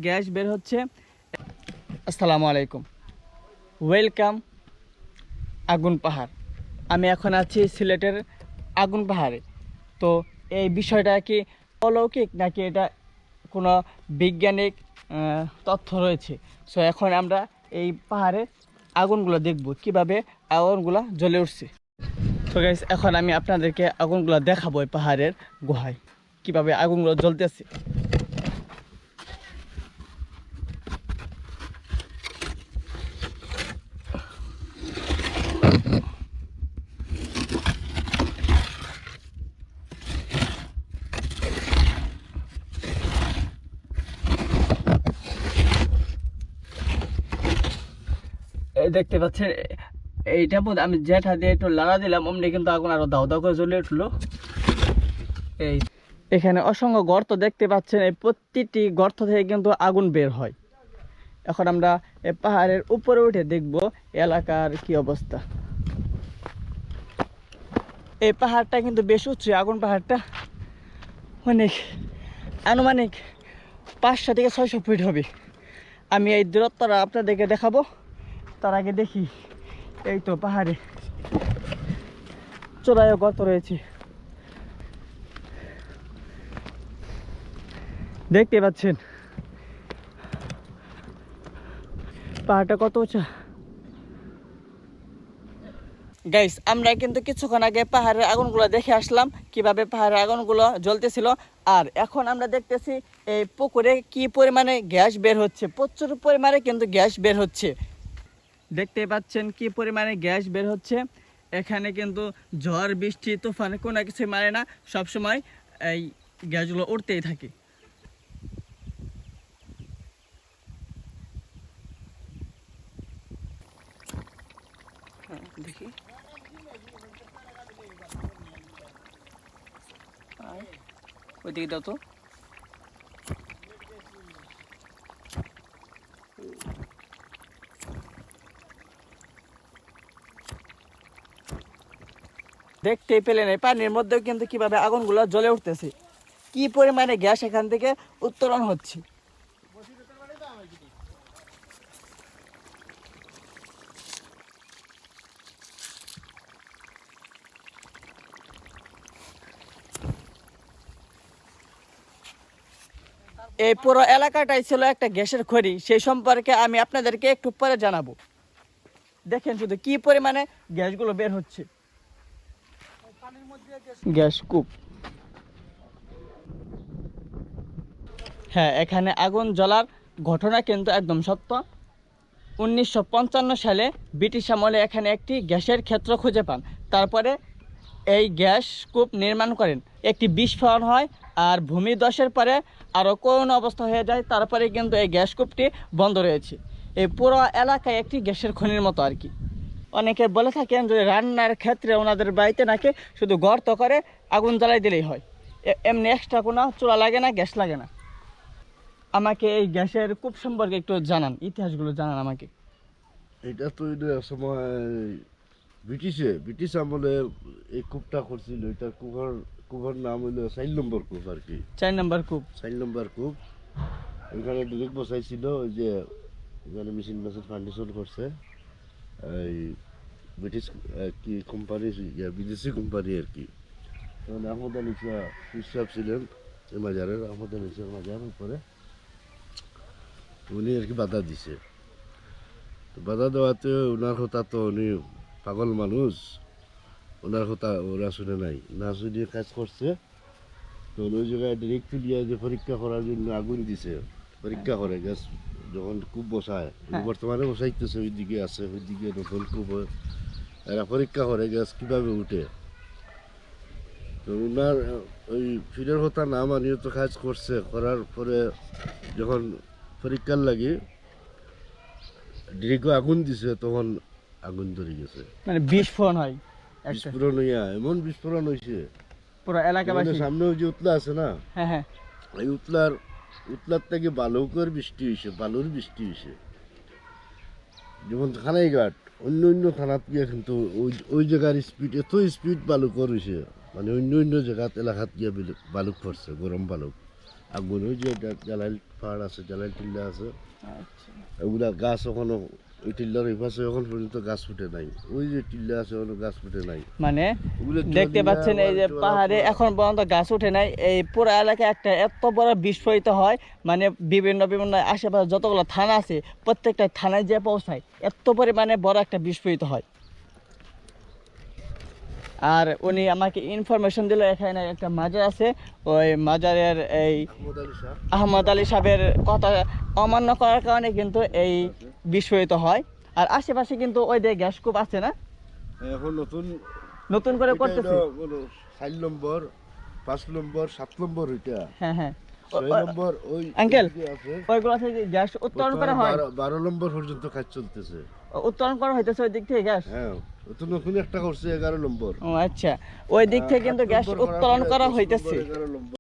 Gas বের হচ্ছে। আসসালামু আলাইকুম, ওয়েলকাম আগুন পাহাড়। আমি এখন আছি সিলেটের আগুন পাহাড়ে। তো এই বিষয়টা কি অলৌকিক নাকি এটা কোনো বৈজ্ঞানিক তথ্য রয়েছে? সো এখন আমরা এই পাহাড়ের আগুনগুলো দেখব, কিভাবে আগুনগুলো জ্বলে উঠছে। তো গাইস, এখন আমি আপনাদেরকে আগুনগুলো দেখাবো এই পাহাড়ের গুহায় কিভাবে আগুনগুলো জ্বলতেছে। এই দেখতে পাচ্ছেন, এইটা বোধ আমি যেটা দিয়ে একটু লাড়া দিলাম অমনি কিন্তু আগুন আরো দাও দাও করে জ্বলে উঠলো। এই এখানে অসংখ্য গর্ত দেখতে পাচ্ছেন, এই প্রতিটি গর্ত থেকে কিন্তু আগুন বের হয়। এখন আমরা এই পাহাড়ের উপরে উঠে দেখব এলাকার কি অবস্থা। এই পাহাড়টা কিন্তু বেশ উঁচু, আগুন পাহাড়টা অনেক, আনুমানিক 500 থেকে 600 ফিট হবে। আমি এই দূরত্বটা আপনাদেরকে দেখাবো। তার আগে দেখি, এই তো পাহাড়ে চূড়ায় গর্ত রয়েছে, দেখতে পাচ্ছেন পাহাড়টা কত উঁচা। গাইস, আমরা কিন্তু কিছুক্ষণ আগে পাহাড়ের আগুনগুলো দেখে আসলাম, কিভাবে পাহাড়ের আগুনগুলো জ্বলতেছিল। আর এখন আমরা দেখতেছি এই পুকুরে কি পরিমাণে গ্যাস বের হচ্ছে, প্রচুর পরিমাণে কিন্তু গ্যাস বের হচ্ছে। দেখতে পাচ্ছেন কি পরিমাণে গ্যাস বের হচ্ছে। এখানে কিন্তু ঝড় বৃষ্টি তুফান কোনো কিছু মানে না, সবসময় এই গ্যাসগুলো উঠতেই থাকে। দেখি ওইদিকে দাও তো। দেখতেই পেলেন এই পানির মধ্যেও কিন্তু কিভাবে আগুনগুলো জ্বলে উঠতেছে, কি পরিমাণে গ্যাস এখান থেকে উত্তোলন হচ্ছে। এই পুরো এলাকাটাই ছিল একটা গ্যাসের খড়ি, সেই সম্পর্কে আমি আপনাদেরকে একটু পরে জানাবো। দেখেন শুধু কি পরিমাণে গ্যাসগুলো বের হচ্ছে। গ্যাস কূপ, হ্যাঁ, এখানে আগুন জ্বলার ঘটনা কিন্তু একদম সত্য। 1955 সালে ব্রিটিশ আমলে এখানে একটি গ্যাসের ক্ষেত্র খুঁজে পান। তারপরে এই গ্যাস কূপ নির্মাণ করেন। একটি বিস্ফোরণ হয় আর ভূমিধসের পরে আরও কোন অবস্থা হয়ে যায়, তারপরে কিন্তু এই গ্যাস কূপটি বন্ধ রয়েছে। এই পুরো এলাকায় একটি গ্যাসের খনির মতো আর কি। অনেকে বলে থাকেন যে রান্নার ক্ষেত্রে ওনাদের বাড়িতে নাকি শুধু গর্ত করে আগুন জ্বালাই দিলেই হয়, এমনি এক্সট্রা কোনো চুলা লাগে না, গ্যাস লাগে না। আমাকে এই গ্যাসের কূপ সম্পর্কে একটু জানান, ইতিহাসগুলো জানান আমাকে। এটা তৈরি সময় ব্রিটিশ আমলে এই কূপটা করছিল। এটা কূপের নাম হইলো 4 নম্বর কূপ আর কি। 4 নম্বর কূপ। 4 নম্বর কূপ। ওইখানে ডিরেক্ট বসাইছিল, ওই যে এখানে মেশিন ফাউন্ডেশন করছে এই ব্রিটিশ কি কোম্পানি, বিদেশি কোম্পানি আর কি। তখন আহমদ আলী শাহ সাহেব ছিলেন এই মাজারের, আহমদ আলী শাহ মাজার উপরে, উনি আর কি বাধা দিছে। বাধা দেওয়াতে ওনার কথা তো উনি পাগল মানুষ, ওনার কথা ওরা শুনে নাই, না শুনে কাজ করছে। তো ওই জায়গায় ডিরেক্ট দিয়ে যে পরীক্ষা করার জন্য আগুন দিছে, পরীক্ষা করে গ্যাস যখন কূপ বসায়, বর্তমানে বসাইতেছে, ওইদিকে আছে, ওইদিকে নতুন কূপ, এরা পরীক্ষা করে গ্যাস কীভাবে উঠে। তো ওনার ওই ফিরের কথা না মানিয়ে তো কাজ করছে, করার পরে যখন পরীক্ষার লাগে ডিরেক্ট আগুন দিছে, তখন আগুন ধরে গেছে, মানে বিস্ফোরণ হয়। বিস্ফোরণ হইয়া এমন বিস্ফোরণ হয়েছে পুরো এলাকাবাসী, সামনে ওই যে উতলা আছে না, হ্যাঁ হ্যাঁ, এই উতলার থেকে বালুকের বৃষ্টি হয়েছে, বালুর বৃষ্টি হয়েছে। যেমন থানাই ঘাট অন্য অন্য থানাত গিয়ে কিন্তু ওই জায়গার স্পিড, এত স্পিড বালুকর হয়েছে, মানে অন্য অন্য জায়গাত এলাকাত গিয়ে বালুক পড়ছে, গরম বালুক, আগুন ওই যে জালাইল পাহাড় আছে, জালাইল টিল্লা আছে, আচ্ছা ওগুলা গাছ এখনো ওই টিল্লার এই পাশে এখন পর্যন্ত গাছ ফুটে নাই, ওই যে টিল্লা আছে এখনো গাছ ফুটে নাই। মানে ওগুলো দেখতে জলিয়া পাচ্ছেন এই যে আবার পাহাড়ে এখন পর্যন্ত গাছ উঠে নাই, এই পুরো এলাকায় একটা এত বড় বিস্ফোরিত হয়, মানে বিভিন্ন বিভিন্ন আশেপাশে যতগুলো থানা আছে প্রত্যেকটা থানায় যে পৌঁছায় এত পরিমাণে বড় একটা বিস্ফোরিত হয়। আর উনি আমাকে ইনফরমেশন দিল এখানে একটা মাজার আছে, ওই মাজারের এই আহমদ আলী শাহ আহমদ আলী সাহেবের কথা অমান্য করার কারণে কিন্তু এই বিস্ফোরিত হয়। আর আশেপাশে কিন্তু ওই যে গ্যাস কূপ আছে না, এখন নতুন করে করতেছে। 4 নম্বর 5 নম্বর 7 নম্বর ওইটা, হ্যাঁ হ্যাঁ 6 নম্বর ওই আঙ্কেল ওইদিকে আছে, ওইগুলো থেকে গ্যাস উত্তোলন করা হয়, 12 নম্বর পর্যন্ত কাজ চলতেছে। উত্তোলন করা হইতেছে ওই দিক থেকে গ্যাস। হ্যাঁ ও তো নতুন একটা করছে 11 নম্বর। ও আচ্ছা, ওই দিক থেকে কিন্তু 8 গ্যাস নম্বর করার উত্তোলন পরে করা 10 হইতেছে। নম্বর, 11 নম্বর